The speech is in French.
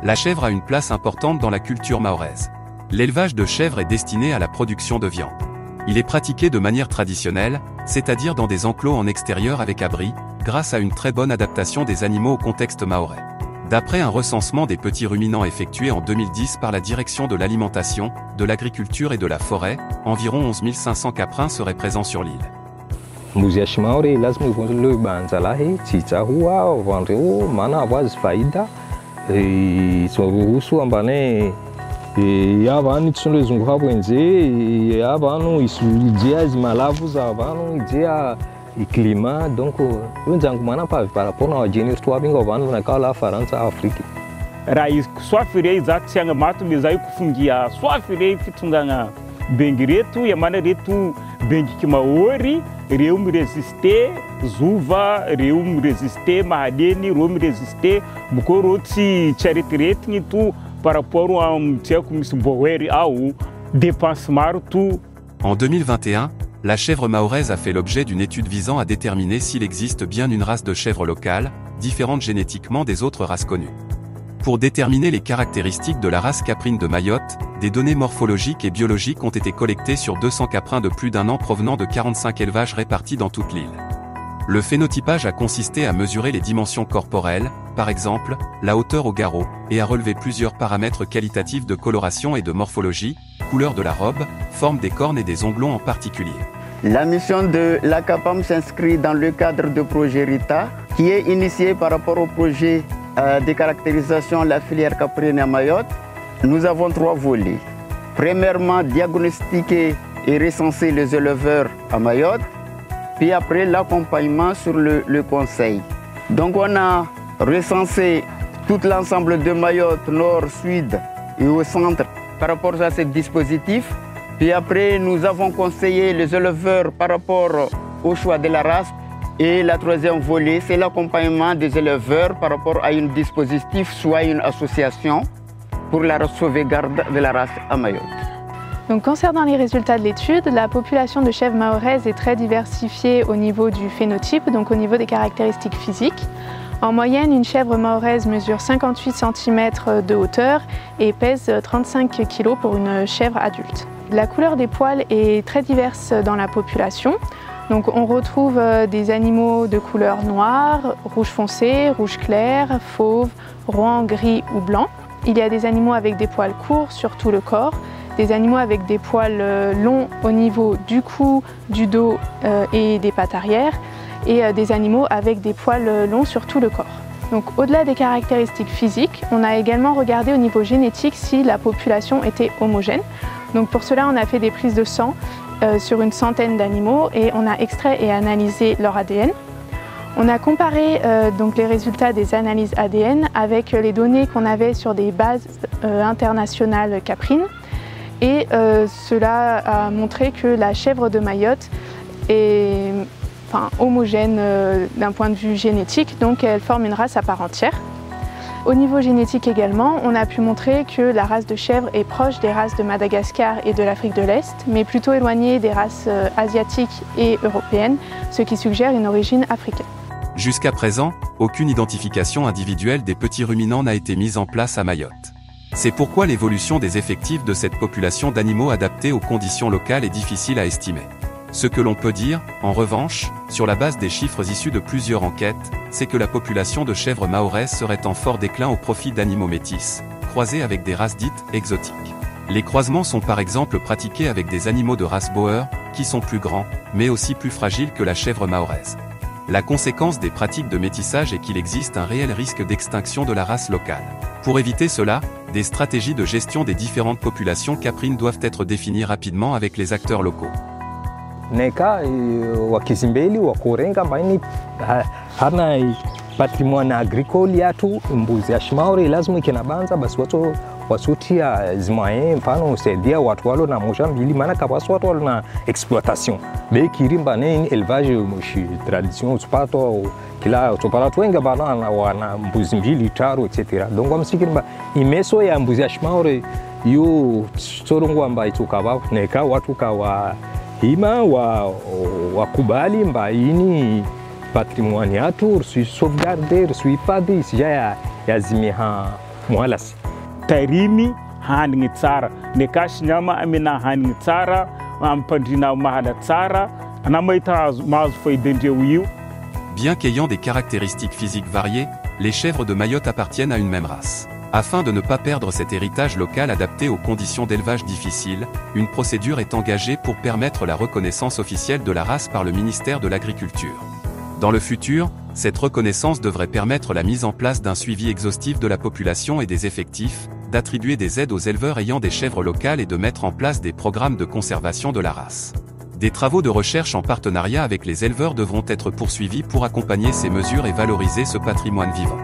La chèvre a une place importante dans la culture mahoraise. L'élevage de chèvres est destiné à la production de viande. Il est pratiqué de manière traditionnelle, c'est-à-dire dans des enclos en extérieur avec abri, grâce à une très bonne adaptation des animaux au contexte mahorais. D'après un recensement des petits ruminants effectué en 2010 par la Direction de l'Alimentation, de l'Agriculture et de la Forêt, environ 11 500 caprins seraient présents sur l'île. climat donc nzangu mana pa par na jeni to abinga vanu na kala faransa afrika rais swafirei zatu sianga matu mezai kufungia swafirei fitunganga bengi retu ya mana retu bengi kimaori reum resiste zuva reum resiste mahadeni reum resiste bukoroti charitiret ni tu par rapport à mtia kumisboeri au dépense martu. En 2021, la chèvre mahoraise a fait l'objet d'une étude visant à déterminer s'il existe bien une race de chèvre locale, différente génétiquement des autres races connues. Pour déterminer les caractéristiques de la race caprine de Mayotte, des données morphologiques et biologiques ont été collectées sur 200 caprins de plus d'1 an provenant de 45 élevages répartis dans toute l'île. Le phénotypage a consisté à mesurer les dimensions corporelles, par exemple, la hauteur au garrot, et à relever plusieurs paramètres qualitatifs de coloration et de morphologie, couleur de la robe, forme des cornes et des ongles en particulier. La mission de l'ACAPAM s'inscrit dans le cadre du projet RITA, qui est initié par rapport au projet de caractérisation de la filière caprine à Mayotte. Nous avons 3 volets. Premièrement, diagnostiquer et recenser les éleveurs à Mayotte, puis après l'accompagnement sur le conseil. Donc on a recensé tout l'ensemble de Mayotte, nord, sud et au centre par rapport à ce dispositif. Puis après, nous avons conseillé les éleveurs par rapport au choix de la race. Et la 3e volet, c'est l'accompagnement des éleveurs par rapport à un dispositif, soit une association pour la sauvegarde de la race à Mayotte. Donc, concernant les résultats de l'étude, la population de chèvres mahoraises est très diversifiée au niveau du phénotype, donc au niveau des caractéristiques physiques. En moyenne, une chèvre mahoraise mesure 58 cm de hauteur et pèse 35 kg pour une chèvre adulte. La couleur des poils est très diverse dans la population. Donc on retrouve des animaux de couleur noire, rouge foncé, rouge clair, fauve, roan, gris ou blanc. Il y a des animaux avec des poils courts sur tout le corps, des animaux avec des poils longs au niveau du cou, du dos et des pattes arrière, et des animaux avec des poils longs sur tout le corps. Donc au-delà des caractéristiques physiques, on a également regardé au niveau génétique si la population était homogène. Donc pour cela, on a fait des prises de sang sur une centaine d'animaux et on a extrait et analysé leur ADN. On a comparé donc les résultats des analyses ADN avec les données qu'on avait sur des bases internationales caprines et cela a montré que la chèvre de Mayotte est homogène d'un point de vue génétique, donc elle forme une race à part entière. Au niveau génétique également, on a pu montrer que la race de chèvre est proche des races de Madagascar et de l'Afrique de l'Est, mais plutôt éloignée des races asiatiques et européennes, ce qui suggère une origine africaine. Jusqu'à présent, aucune identification individuelle des petits ruminants n'a été mise en place à Mayotte. C'est pourquoi l'évolution des effectifs de cette population d'animaux adaptés aux conditions locales est difficile à estimer. Ce que l'on peut dire, en revanche, sur la base des chiffres issus de plusieurs enquêtes, c'est que la population de chèvres mahoraises serait en fort déclin au profit d'animaux métis, croisés avec des races dites exotiques. Les croisements sont par exemple pratiqués avec des animaux de race Boer, qui sont plus grands, mais aussi plus fragiles que la chèvre mahoraise. La conséquence des pratiques de métissage est qu'il existe un réel risque d'extinction de la race locale. Pour éviter cela, des stratégies de gestion des différentes populations caprines doivent être définies rapidement avec les acteurs locaux. Neka wakizimbeli wakorenga maini hana patrimoine agricole yatu mbuzi ya shimauri lazima ikinabanza basi watu wasutia zimae mfano usaidia watu walo na moja mbili maana kabasi watu walo na exploitation be kirimba ne élevage mushi tradition upato kila utopala wenga bana wana mbuzi mbili taro etc. donc wamsikirimba imeso ya mbuzi ya shimauri yo sorongwa mba itukaba neka watu kawa hima wakubali mbaini patrimoine yatu rusui sauvegarder rusui padi sija ya zimiha Moalas. Tarimy hanigny tsara. Ny akasy nyama amena hanigny tsara, ampandrina mahala tsara, na mahita mahazo faidandreo io. Bien qu'ayant des caractéristiques physiques variées, les chèvres de Mayotte appartiennent à une même race. Afin de ne pas perdre cet héritage local adapté aux conditions d'élevage difficiles, une procédure est engagée pour permettre la reconnaissance officielle de la race par le ministère de l'Agriculture. Dans le futur, cette reconnaissance devrait permettre la mise en place d'un suivi exhaustif de la population et des effectifs, d'attribuer des aides aux éleveurs ayant des chèvres locales et de mettre en place des programmes de conservation de la race. Des travaux de recherche en partenariat avec les éleveurs devront être poursuivis pour accompagner ces mesures et valoriser ce patrimoine vivant.